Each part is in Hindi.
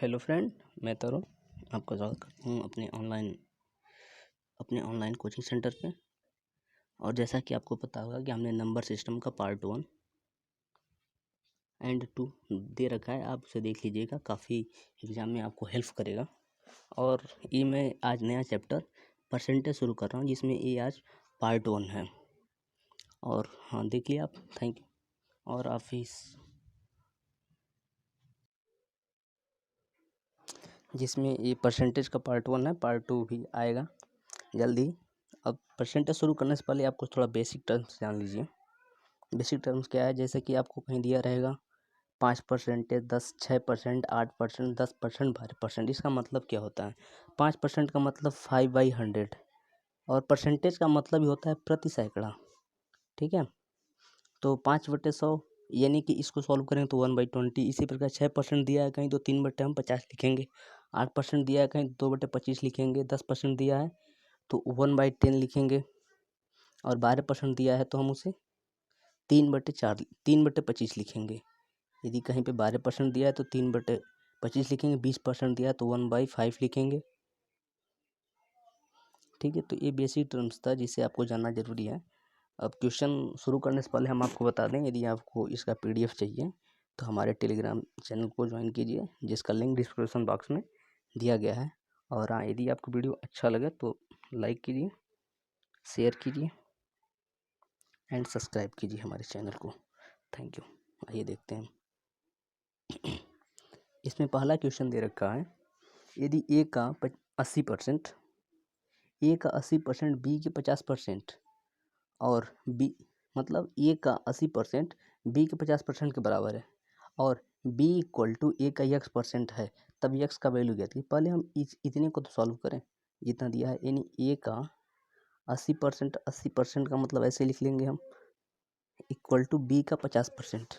हेलो फ्रेंड, मैं तरुण आपका स्वागत करता हूँ अपने ऑनलाइन कोचिंग सेंटर पे। और जैसा कि आपको पता होगा कि हमने नंबर सिस्टम का पार्ट 1 एंड 2 दे रखा है, आप उसे देख लीजिएगा, काफ़ी एग्ज़ाम में आपको हेल्प करेगा। और ये मैं आज नया चैप्टर परसेंटेज शुरू कर रहा हूँ, जिसमें ये आज पार्ट 1 है। और हाँ, देखिए आप, थैंक यू। और आप जिसमें ये परसेंटेज का पार्ट 1 है, पार्ट 2 भी आएगा जल्दी। अब परसेंटेज शुरू करने से पहले आपको थोड़ा बेसिक टर्म्स जान लीजिए। बेसिक टर्म्स क्या है, जैसे कि आपको कहीं दिया रहेगा 5%, 10, 6%, 8%, 10%, 12%। इसका मतलब क्या होता है? 5% का मतलब 5/100 और परसेंटेज का मतलब ही होता है प्रति सैकड़ा। ठीक है, तो 5/100 यानी कि इसको सॉल्व करें तो 1/20। इसी प्रकार 6% दिया है कहीं तो 3/50 लिखेंगे। 8% दिया है कहीं तो 2/25 लिखेंगे। 10% दिया है तो 1/10 लिखेंगे। और 12% दिया है तो हम उसे 3/25 लिखेंगे। यदि कहीं पे 12% दिया है तो 3/25 लिखेंगे। 20% दिया है तो 1/5 लिखेंगे। ठीक है, तो ये बेसिक टर्म्स था जिसे आपको जानना जरूरी है। अब क्वेश्चन शुरू करने से पहले हम आपको बता दें, यदि आपको इसका PDF चाहिए तो हमारे टेलीग्राम चैनल को ज्वाइन कीजिए, जिसका लिंक डिस्क्रिप्शन बॉक्स में दिया गया है। और हाँ, यदि आपको वीडियो अच्छा लगे तो लाइक कीजिए, शेयर कीजिए एंड सब्सक्राइब कीजिए हमारे चैनल को। Thank you. आइए देखते हैं। इसमें पहला क्वेश्चन दे रखा है, यदि ए का 80%, ए का 80%, बी के 50% और बी मतलब ए का 80% बी के 50% के बराबर है और बी इक्वल टू ए का x% है, तब x का वैल्यू क्या थी? पहले हम इतने को तो सॉल्व करें जितना दिया है। यानी ए का 80%, 80% का मतलब ऐसे लिख लेंगे हम, इक्वल टू बी का 50%,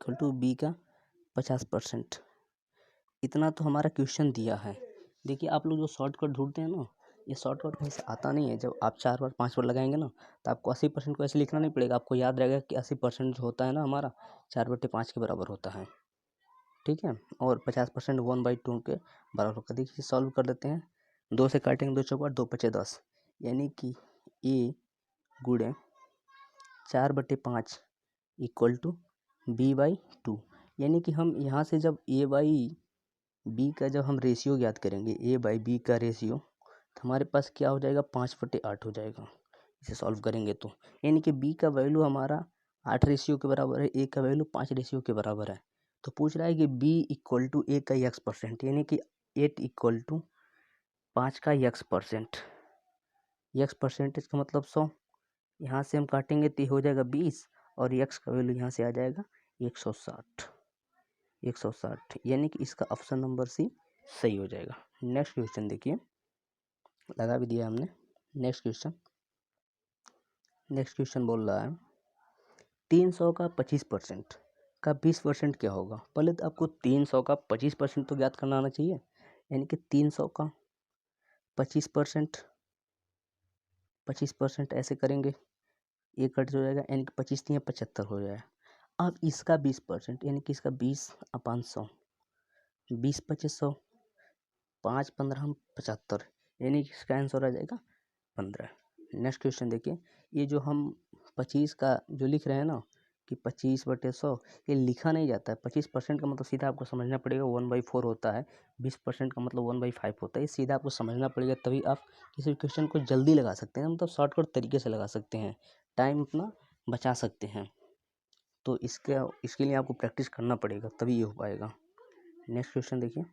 इक्वल टू बी का 50%। इतना तो हमारा क्वेश्चन दिया है। देखिए, आप लोग जो शॉर्टकट ढूंढते हैं ना, ये शॉर्टकट कहीं से आता नहीं है। जब आप 4 बार 5 बार लगाएंगे ना, तो आपको 80% को ऐसे लिखना नहीं पड़ेगा। आपको याद रहेगा कि 80% जो होता है ना हमारा 4/5 के बराबर होता है। ठीक है, और 50% 1/2 के बराबर होगा। देखिए, सॉल्व कर देते हैं। 2 से काटेंगे, 2 चौका 2 पचे 10, यानी कि ए गुणे 4/5 इक्वल टू b/2। यानी कि हम यहाँ से जब बी का जब हम रेशियो याद करेंगे, a/b का रेशियो, तो हमारे पास क्या हो जाएगा? 5/8 हो जाएगा इसे सॉल्व करेंगे तो। यानी कि b का वैल्यू हमारा 8 रेशियो के बराबर है, a का वैल्यू 5 रेशियो के बराबर है। तो पूछ रहा है कि b इक्वल टू a का x%, यानी कि 8 इक्वल टू 5 का x%। x परसेंटेज का मतलब 100। यहाँ से हम काटेंगे तो हो जाएगा 20 और x का वैल्यू यहाँ से आ जाएगा 160, 160। यानी कि इसका ऑप्शन नंबर सी सही हो जाएगा। नेक्स्ट क्वेश्चन देखिए, लगा भी दिया हमने। नेक्स्ट क्वेश्चन बोल रहा है 300 का 25% का 20% क्या होगा? पहले तो आपको 300 का 25% तो ज्ञात करना आना चाहिए। यानी कि 300 का 25% ऐसे करेंगे, ये कट हो जाएगा, यानी कि 25 3 75 हो जाएगा। अब इसका 20%, यानी कि इसका 20/100, 20/2500, 5×15 75, यानी कि इसका आंसर आ जाएगा 15। नेक्स्ट क्वेश्चन देखिए, ये जो हम 25 का जो लिख रहे हैं ना कि 25/100, ये लिखा नहीं जाता है। 25% का मतलब सीधा आपको समझना पड़ेगा 1/4 होता है। 20% का मतलब 1/5 होता है। ये सीधा आपको समझना पड़ेगा, तभी आप किसी भी क्वेश्चन को जल्दी लगा सकते हैं, मतलब शॉर्टकट तरीके से लगा सकते हैं, टाइम अपना बचा सकते हैं। तो इसके लिए आपको प्रैक्टिस करना पड़ेगा, तभी ये हो पाएगा। नेक्स्ट क्वेश्चन देखिए,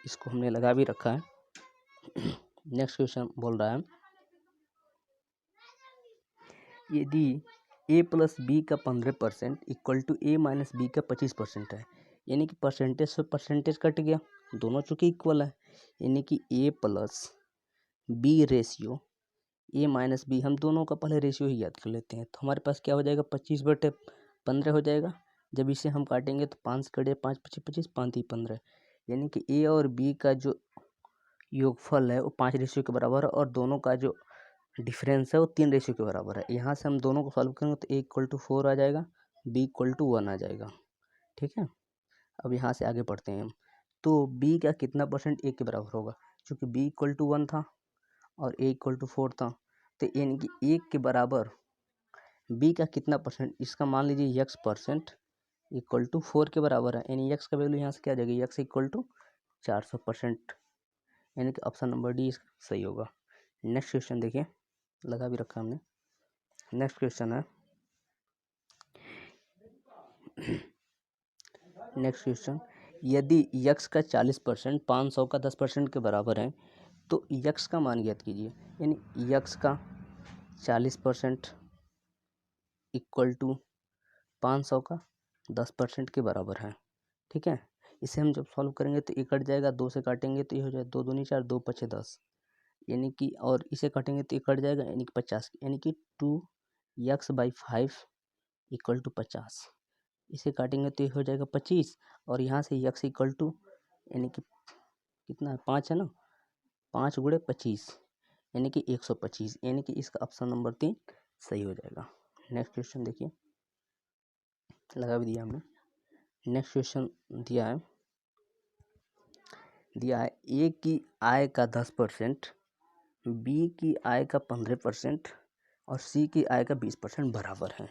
इसको हमने लगा भी रखा है। नेक्स्ट क्वेश्चन बोल रहा है, यदि a प्लस बी का 15% equal to a minus B का 25% है, यानी कि परसेंटेज से परसेंटेज कट गया, दोनों चूंकि इक्वल है, यानी कि a plus B ratio a minus B, हम दोनों का पहले रेशियो ही याद कर लेते हैं। तो हमारे पास क्या हो जाएगा? 25/15 हो जाएगा। जब इसे हम काटेंगे तो 5 से कटे 5 25 25, 5 3 15, यानी कि a और b का जो योगफल है वो 5 रेशियो के बराबर है और दोनों का जो डिफरेंस है वो 3 रेशियो के बराबर है। यहाँ से हम दोनों को सॉल्व करेंगे तो a इक्वल टू 4 आ जाएगा, b इक्वल टू 1 आ जाएगा। ठीक है। अब यहाँ से आगे बढ़ते हैं हम। तो बी का कितना परसेंट ए के बराबर होगा, चूँकि बी इक्वल टू 1 था और ए इक्वल टू 4 था, तो यानी कि 1 के बराबर बी का कितना परसेंट, इसका मान लीजिए x परसेंट इक्वल टू 4 के बराबर है, यानी x का वैल्यू यहाँ से क्या आ जाएगी, x इक्वल टू 400%, यानी कि ऑप्शन नंबर डी सही होगा। नेक्स्ट क्वेश्चन देखिए, लगा भी रखा हमने। नेक्स्ट क्वेश्चन है नेक्स्ट क्वेश्चन, यदि x का 40% 500 का 10% के बराबर है तो x का मान ज्ञात कीजिए। यानी x का 40% इक्वल टू 500 का 10% के बराबर है, ठीक है। इसे हम जब सॉल्व करेंगे तो ये कट जाएगा, 2 से काटेंगे तो ये हो जाएगा 2 दूनी 4, 2 पचे 10, यानी कि, और इसे काटेंगे तो ये कट जाएगा, यानी कि 50, यानी कि 2x/5 इक्वल टू 50। इसे काटेंगे तो ये हो जाएगा 25, और यहाँ से x इक्वल टू, यानी कि कितना है, 5 है ना, 5 गुणे 25 यानी कि 125, यानी कि इसका ऑप्शन नंबर 3 सही हो जाएगा। नेक्स्ट क्वेश्चन देखिए, लगा भी दिया हमने। नेक्स्ट क्वेश्चन दिया है ए की आय का 10%, बी की आय का 15% और सी की आय का 20% बराबर है।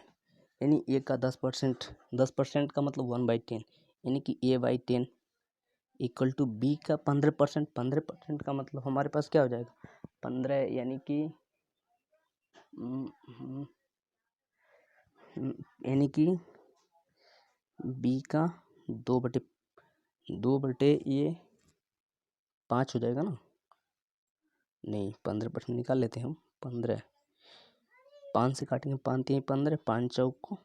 यानी ए का 10% का मतलब 1/10, यानी कि a/10 इक्वल टू बी का 15%, 15% का मतलब हमारे पास क्या हो जाएगा, 15, यानी कि बी का 2/2 ये 5 हो जाएगा ना, नहीं 15% निकाल लेते हैं हम, 15, 5 से काटेंगे, 5 3 15, 5 चौको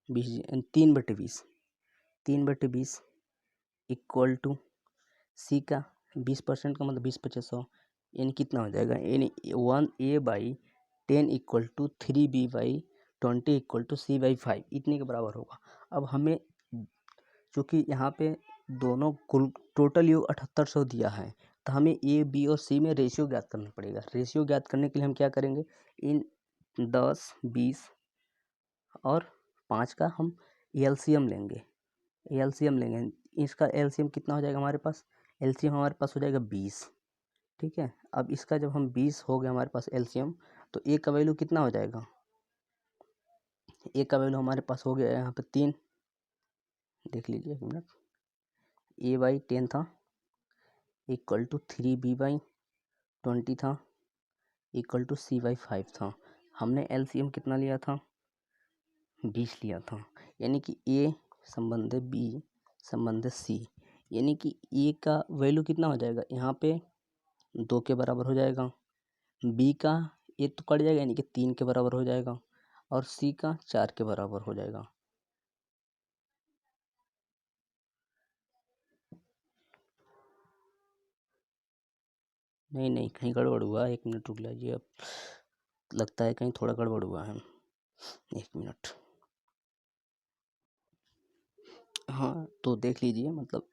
20, 3/20, 3/20 इक्वल टू सी का 20% का मतलब 20 × 100, यानी कितना हो जाएगा, यानी 1a/10 equal to 3b/20 equal to c/5 इतने के बराबर होगा। अब हमें चूँकि यहाँ पे दोनों कुल टोटल योग 7800 दिया है, तो हमें ए बी और सी में रेशियो ज्ञात करना पड़ेगा। रेशियो ज्ञात करने के लिए हम क्या करेंगे, इन 10 20 और 5 का हम एलसीएम लेंगे, इसका एलसीएम कितना हो जाएगा हमारे पास, एलसीएम हमारे पास हो जाएगा 20, ठीक है। अब इसका जब हम 20 हो गया हमारे पास एलसीएम, तो ए का वैल्यू कितना हो जाएगा, ए का वैल्यू हमारे पास हो गया यहाँ पे 3, देख लीजिए 1 मिनट, a/10 था इक्वल टू 3b/20 था इक्वल टू c/5 था। हमने एलसीएम कितना लिया था, 20 लिया था, यानी कि ए संबंधित बी संबंधित सी, यानी कि ए का वैल्यू कितना हो जाएगा, यहाँ पे 2 के बराबर हो जाएगा, बी का ए तो कट जाएगा यानी कि 3 के बराबर हो जाएगा, और सी का 4 के बराबर हो जाएगा। नहीं कहीं गड़बड़ हुआ है, 1 मिनट रुक लीजिए, अब लगता है कहीं थोड़ा गड़बड़ हुआ है, 1 मिनट। हाँ तो देख लीजिए, मतलब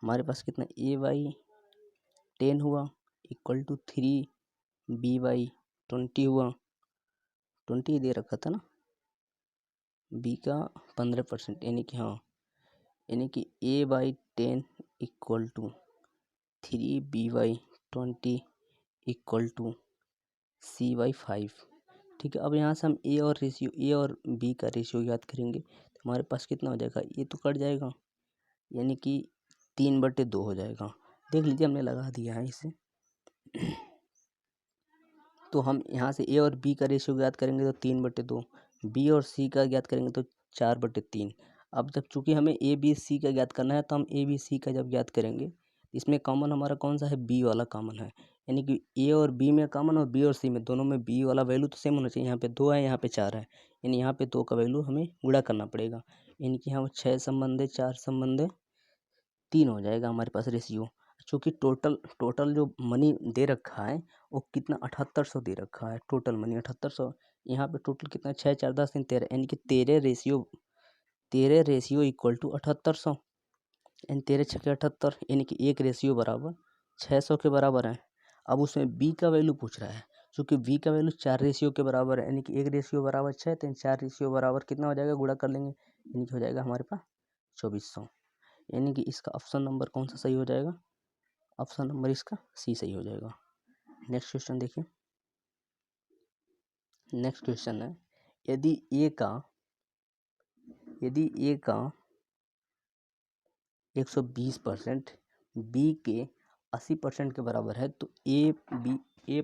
हमारे पास कितना a/10 हुआ इक्वल टू 3b/20 हुआ, 20 दे रखा था ना, बी का 15%, यानी कि हाँ, यानी कि a/10 equal to 3b/20 equal to c/5, ठीक है। अब यहाँ से हम ए और बी का रेशियो याद करेंगे, तो हमारे पास कितना हो जाएगा, ये तो कट जाएगा, यानी कि 3/2 हो जाएगा। देख लीजिए हमने लगा दिया है इसे। तो हम यहाँ से ए और बी का रेशियो ज्ञात करेंगे तो 3/2, बी और सी का ज्ञात करेंगे तो 4/3। अब जब चूँकि हमें ए बी सी का ज्ञात करना है, तो हम ए बी सी का जब ज्ञात करेंगे, इसमें कॉमन हमारा कौन सा है, बी वाला कॉमन है, यानी कि ए और बी में कॉमन और बी और सी में, दोनों में बी वाला वैल्यू तो सेम होना चाहिए। यहाँ पे 2 है, यहाँ पे 4 है, यानी यहाँ पे 2 का वैल्यू हमें गुणा करना पड़ेगा, यानी कि हम 6 संबंधे 4 संबंधे 3 हो जाएगा हमारे पास रेशियो। चूँकि टोटल जो मनी दे रखा है वो कितना 7800 दे रखा है, टोटल मनी 7800, यहाँ पे टोटल कितना 6 4 10 3 13, यानी कि 13 रेशियो इक्वल टू 7800, यानी 13 छके 78, यानी कि 1 रेशियो बराबर 600 के बराबर है। अब उसमें बी का वैल्यू पूछ रहा है, चूँकि बी का वैल्यू 4 रेशियो के बराबर है, यानी कि 1 रेशियो बराबर 6, तो 4 रेशियो बराबर कितना हो जाएगा, गुणा कर लेंगे, यानी कि हो जाएगा हमारे पास 2400, यानी कि इसका ऑप्शन नंबर कौन सा सही हो जाएगा? ऑप्शन नंबर इसका सी सही हो जाएगा। नेक्स्ट क्वेश्चन देखिए। नेक्स्ट क्वेश्चन है, यदि ए का 120% बी के 80% के बराबर है तो ए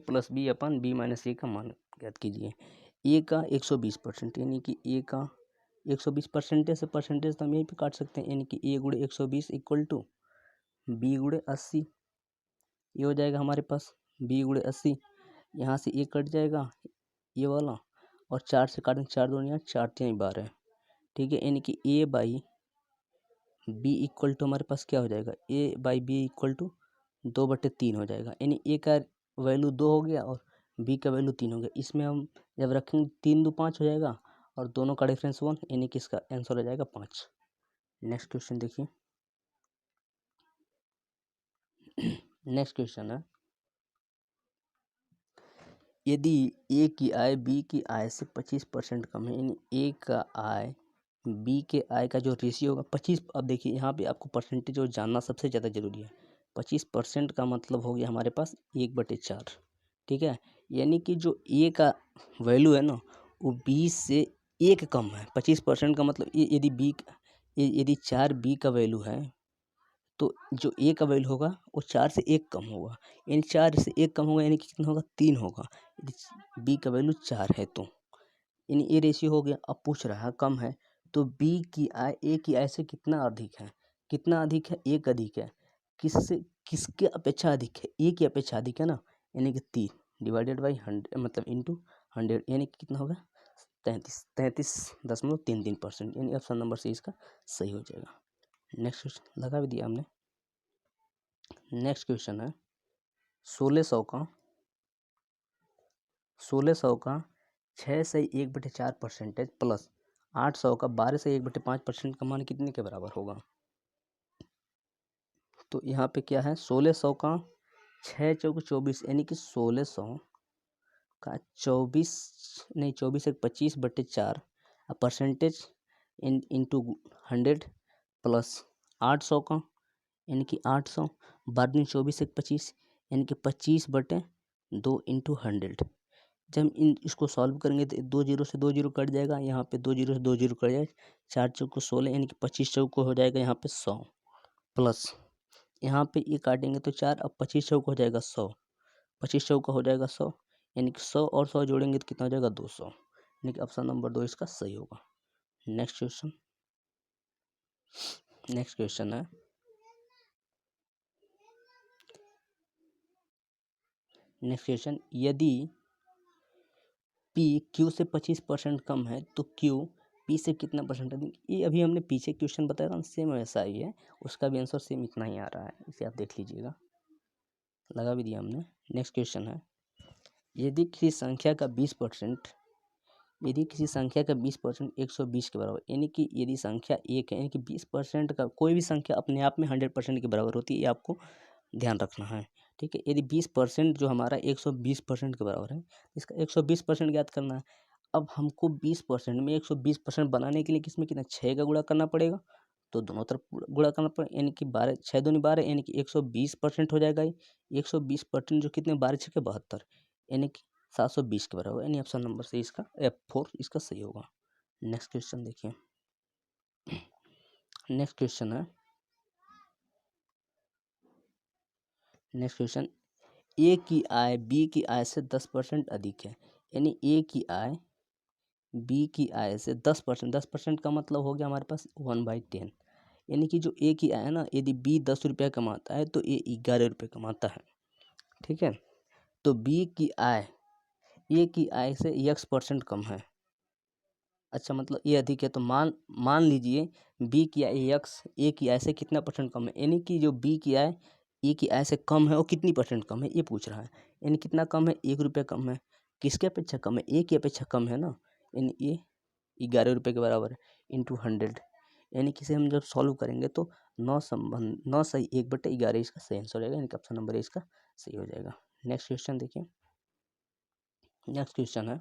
प्लस बी अपन बी माइनस ए का मान ज्ञात कीजिए। ए का 120%, यानी कि ए का 120 परसेंटेज से परसेंटेज तो हम यहीं पे काट सकते हैं, यानी कि ए गुणे 120 इक्वल टू बी गुणे 80। ये हो जाएगा हमारे पास बी गुणे 80, यहाँ से ए कट जाएगा ये वाला, और 4 से काटेंगे, 4 दूनी 8, 4 3 12, ठीक है। यानी कि ए बाई बी इक्वल टू हमारे पास क्या हो जाएगा? ए बाई बी इक्वल टू 2/3 हो जाएगा, यानी ए का वैल्यू 2 हो गया और बी का वैल्यू 3 हो गया। इसमें हम जब रखेंगे 3 2 5 हो जाएगा और दोनों का डिफरेंस 1, यानी कि इसका आंसर हो जाएगा 5। नेक्स्ट क्वेश्चन देखिए। नेक्स्ट क्वेश्चन है, यदि ए की आय बी की आय से 25% कम है, यानी ए का आय बी के आय का जो रेशियो होगा 25। अब देखिए यहाँ पे आपको परसेंटेज और जानना सबसे ज़्यादा जरूरी है। 25% का मतलब हो गया हमारे पास 1/4, ठीक है। यानी कि जो ए का वैल्यू है ना वो 20 से 1 कम है। 25% का मतलब यदि 4 बी का वैल्यू है तो जो ए का वैल्यू होगा वो 4 से 1 कम होगा, यानी 4 से 1 कम होगा, यानी कि कितना होगा? 3 होगा। यदि बी का वैल्यू 4 है तो यानी ए रेशियो हो गया। अब पूछ रहा है कम है तो बी की आय ए की आय से कितना अधिक है? कितना अधिक है? 1 अधिक है। किसके अपेक्षा अधिक है? ए की अपेक्षा अधिक है ना, यानी कि 3 डिवाइडेड बाई 100 मतलब इंटू 100, यानी कि कितना होगा? 33.33%, यानी ऑप्शन नंबर सी इसका सही हो जाएगा। नेक्स्ट क्वेश्चन लगा भी दिया हमने। नेक्स्ट क्वेश्चन है 1600 का 6 से 1/4 परसेंटेज प्लस 800 का 12 से 1/5% का मान कितने के बराबर होगा? तो यहाँ पे क्या है? 1600 का 6 चौक 24, यानी कि 1600 का 24 एक 25/4 परसेंटेज इंटू 100 प्लस 800 का, यानी कि 800 12 24 एक 25, यानी कि 25/2 इंटू 100। जब इन इसको सॉल्व करेंगे तो 2 जीरो से 2 जीरो कट जाएगा, यहाँ पे 2 जीरो से 2 जीरो कट जाएगा, 4 चौको 16, यानी कि 25 चौको हो जाएगा यहाँ पे 100 प्लस यहाँ पे ये काटेंगे तो 4, अब 25 चौको हो जाएगा 100, 25 चौका हो जाएगा 100, यानी कि 100 और 100 जोड़ेंगे तो कितना हो जाएगा? 200, यानी कि ऑप्शन नंबर 2 इसका सही होगा। नेक्स्ट क्वेश्चन है नेक्स्ट क्वेश्चन, यदि पी क्यू से 25% कम है तो क्यू पी से कितना परसेंट अधिक? ये अभी हमने पीछे क्वेश्चन बताया था सेम वैसा ही है, उसका भी आंसर सेम इतना ही आ रहा है, इसे आप देख लीजिएगा, लगा भी दिया हमने। नेक्स्ट क्वेश्चन है, यदि किसी संख्या का 20% 120 के बराबर, यानी कि यदि संख्या एक है, यानी कि 20% का कोई भी संख्या अपने आप में 100% के बराबर होती है, ये आपको ध्यान रखना है, ठीक है। यदि 20% जो हमारा 120% के बराबर है, इसका 120% ज्ञात करना है। अब हमको 20% में 120% बनाने के लिए किसमें कितना 6 का गुणा करना पड़ेगा, तो दोनों तरफ गुणा करना पड़ेगा, यानी कि 12 6 दूनी 12, यानी कि 120% हो जाएगा। 120% जो कितने 12 6 के 72, यानी कि 720 के बराबर, यानी ऑप्शन नंबर से इसका F4 इसका सही होगा। नेक्स्ट क्वेश्चन देखिए। नेक्स्ट क्वेश्चन, ए की आय बी की आय से 10% अधिक है, यानी ए की आय बी की आय से 10%, 10% का मतलब हो गया हमारे पास 1/10, यानी कि जो ए की आय है ना, यदि बी 10 रुपया कमाता है तो ए 11 रुपये कमाता है, ठीक है। तो बी की आय ए की आय से x% कम है, अच्छा मतलब ये अधिक है, तो मान लीजिए बी की आय एक्स ए की आय से कितना परसेंट कम है, यानी कि जो बी की आय ए की आय से कम है वो कितनी परसेंट कम है ये पूछ रहा है, यानी कितना कम है? 1 रुपया कम है। किसके अपेक्षा कम है? ए की अपेक्षा कम है ना, यानी ये 11 रुपये के बराबर है इंटू 100, यानी कि इसे हम जब सॉल्व करेंगे तो 9 सही 1/11 इसका सही आंसर हो जाएगा, यानी कि ऑप्शन नंबर इसका सही हो जाएगा। नेक्स्ट क्वेश्चन देखिए। नेक्स्ट क्वेश्चन है,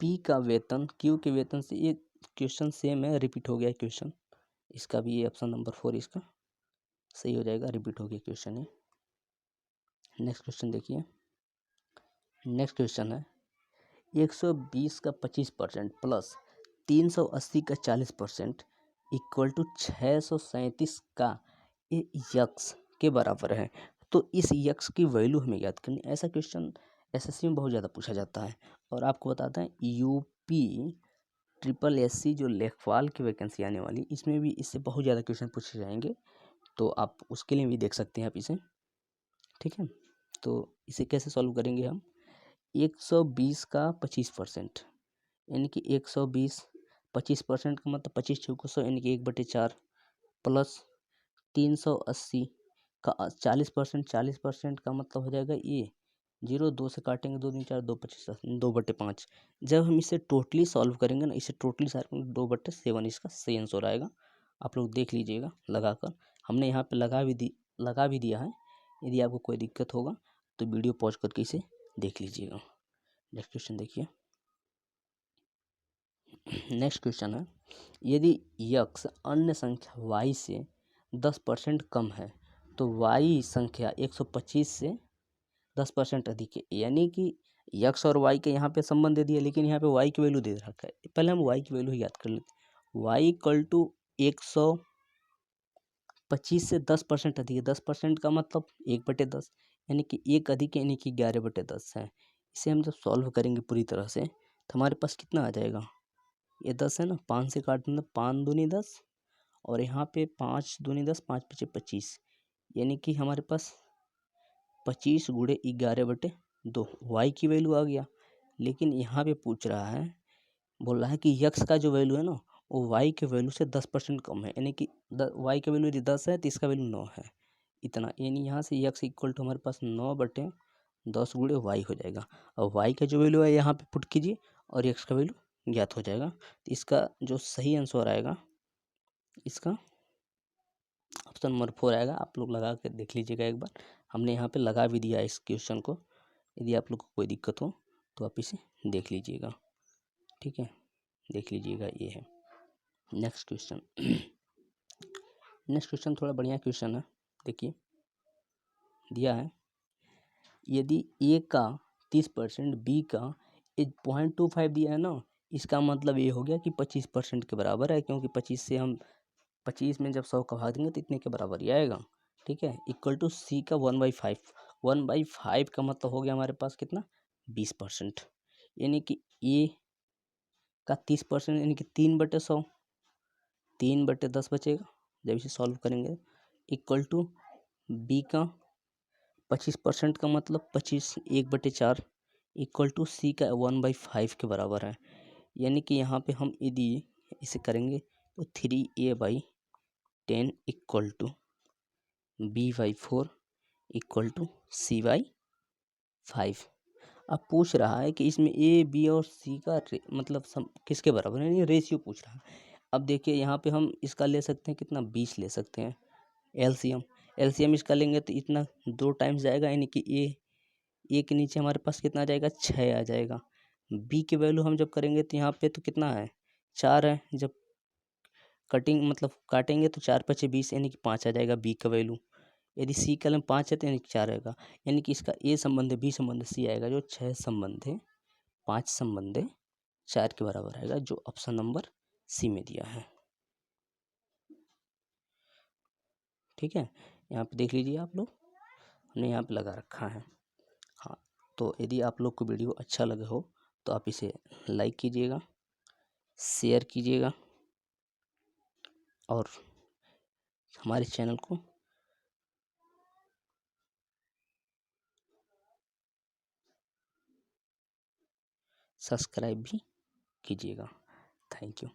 पी का वेतन क्यू के वेतन से क्वेश्चन सेम है, रिपीट हो गया क्वेश्चन। इसका भी ये ऑप्शन नंबर 4 इसका सही हो जाएगा, रिपीट हो गया क्वेश्चन ये। नेक्स्ट क्वेश्चन देखिए। नेक्स्ट क्वेश्चन है 120 का 25% प्लस 380 का 40% इक्वल टू 637 का यक्स के बराबर है। तो इस यक्स की वैल्यू हमें याद करनी। ऐसा क्वेश्चन एसएससी में बहुत ज़्यादा पूछा जाता है। और आपको बताते हैं यूपी ट्रिपल एससी जो लेखपाल की वैकेंसी आने वाली, इसमें भी इससे बहुत ज़्यादा क्वेश्चन पूछे जाएंगे, तो आप उसके लिए भी देख सकते हैं आप इसे। ठीक है, तो इसे कैसे सॉल्व करेंगे हम। 120 का 25%, यानी कि 120 25% का मतलब 25 चौको 100, यानी कि 1/4 प्लस 380 का 40%, 40% का मतलब हो जाएगा ये 0, 2 से काटेंगे 2 3 4 2 25 2/5। जब हम इसे टोटली सॉल्व करेंगे ना, इसे टोटली सॉल्व करेंगे 2/7 इसका सही आंसर आएगा। आप लोग देख लीजिएगा लगाकर, हमने यहाँ पे लगा भी दिया है। यदि आपको कोई दिक्कत होगा तो वीडियो पॉज करके इसे देख लीजिएगा। नेक्स्ट क्वेश्चन देखिए। नेक्स्ट क्वेश्चन है यदि यक्स अन्य संख्या y से 10% कम है तो y संख्या 125 से 10% अधिक है। यानी कि यक्स और y के यहाँ पे संबंध दे दिया, लेकिन यहाँ पे y की वैल्यू दे रखा है। पहले हम y की वैल्यू याद कर लेते हैं। y इक्वल टू 125 से 10% अधिक है। 10% का मतलब 1/10, यानी कि 1 अधिक है, यानी कि 11/10 है। इसे हम जब सॉल्व करेंगे पूरी तरह से तो हमारे पास कितना आ जाएगा। ये 10 है ना, 5 से काटना 5 दूनी 10, और यहाँ पे 5 दूनी 10, 5 पीछे 25, यानी कि हमारे पास 25 गुणे 11/2 वाई की वैल्यू आ गया। लेकिन यहाँ पे पूछ रहा है, बोल रहा है कि यक्स का जो वैल्यू है ना वो वाई के वैल्यू से 10% कम है, यानी कि वाई का वैल्यू यदि 10 है तो इसका वैल्यू 9 है। इतना, यानी यहाँ से यक्स इक्वल टू हमारे पास 9/10 गुणे वाई हो जाएगा। और वाई का जो वैल्यू है यहाँ पे पुट कीजिए और यक्स का वैल्यू ज्ञात हो जाएगा। तो इसका जो सही आंसर आएगा, इसका ऑप्शन नंबर 4 आएगा। आप लोग लगा कर देख लीजिएगा एक बार, हमने यहाँ पे लगा भी दिया इस क्वेश्चन को। यदि आप लोग को कोई दिक्कत हो तो आप इसे देख लीजिएगा। ठीक है, देख लीजिएगा, ये है नेक्स्ट क्वेश्चन। नेक्स्ट क्वेश्चन थोड़ा बढ़िया क्वेश्चन है, देखिए दिया है यदि ए का 30%, बी का 0.25 दिया है ना, इसका मतलब ये हो गया कि 25% के बराबर है, क्योंकि 25 से हम 25 में जब 100 का भाग देंगे तो इतने के बराबर ही आएगा। ठीक है, इक्वल टू सी का 1/5। 1/5 का मतलब हो गया हमारे पास कितना, 20%, यानी कि ए का 30% यानी कि 3/100, 3/10 बचेगा जब इसे सॉल्व करेंगे। इक्वल टू बी का 25% का मतलब 25, 1/4 इक्वल टू सी का 1/5 के बराबर है। यानी कि यहाँ पे हम यदि इसे करेंगे तो 3a/10 equal to b/4 equal to c/5। अब पूछ रहा है कि इसमें ए बी और सी का मतलब किसके बराबर है, ये रेशियो पूछ रहा है। अब देखिए यहाँ पे हम इसका ले सकते हैं कितना, 20 ले सकते हैं एलसीएम। एलसीएम इसका लेंगे तो इतना 2 टाइम्स जाएगा, यानी कि ए के नीचे हमारे पास कितना आ जाएगा, 6 आ जाएगा। बी की वैल्यू हम जब करेंगे तो यहाँ पे तो कितना है, 4 है। जब कटिंग मतलब काटेंगे तो 4×5 = 20, यानी कि 5 आ जाएगा बी का वैल्यू। यदि सी कलम 5 है तो यानी कि 4 आएगा, यानी कि इसका ए संबंध है, बी संबंध है, सी आएगा। जो 6 संबंध है, 5 संबंध है, 4 के बराबर आएगा, जो ऑप्शन नंबर सी में दिया है। ठीक है, यहाँ पे देख लीजिए आप लोग, हमने यहाँ पे लगा रखा है। हाँ, तो यदि आप लोग को वीडियो अच्छा लगे हो तो आप इसे लाइक कीजिएगा, शेयर कीजिएगा और हमारे चैनल को सब्सक्राइब भी कीजिएगा। Thank you.